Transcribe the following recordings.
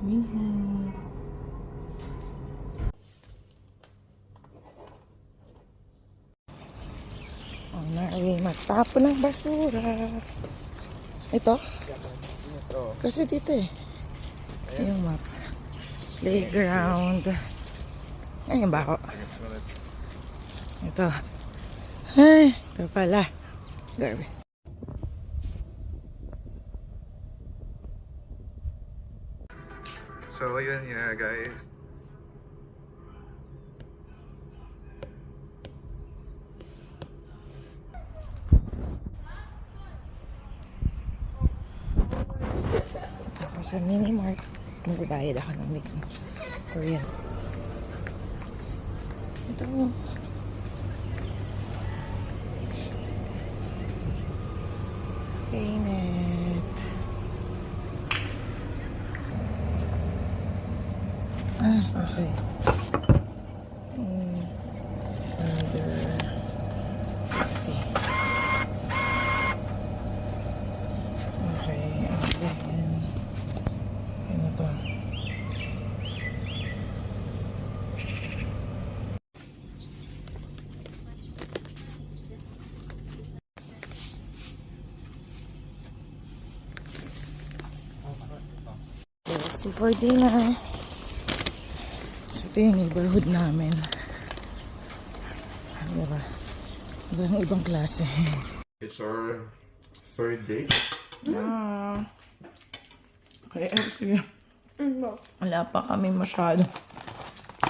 Mihai. On our way magtapon ng basura. Ito? Kasi dito eh. Yung map. Playground. Ayun ba ako? Ito. Ay, ito pala. Garby. So yun nga guys. Ako sa Minimart. Magbabayad ako ng Korean. Ito. Paynet. Ah, okay. Under 50. Okay, and then ano to? Galaxy for dinner. So ito yung neighborhood namin. Ano ba? Ibang klase. It's our third day. Ah. Okay, sige. Wala pa kami masyado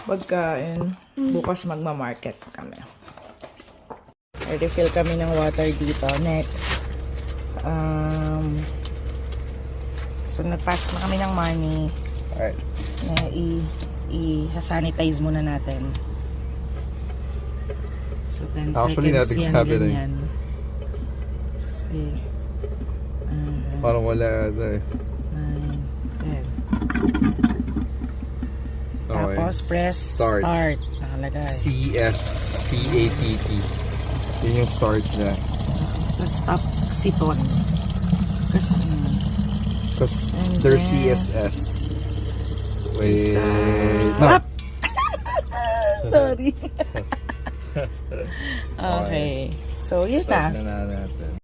pagkain. Bukas magma-market kami. I-refill kami ng water dito. Next. So, nag-pass na kami ng money. Alright. Na i-sanitize muna natin. So, 10 Actually, seconds nothing's yan, happening. ganyan. See. Parang wala ata eh. 9, 10. Tapos, press start. Nakalagay. C-S-T-A-T-T. Yun yung start niya. Tapos, stop siton. Tapos, Because And there's then- CSS. Wait. stop. Sorry. Okay. So, yun na. Start na natin.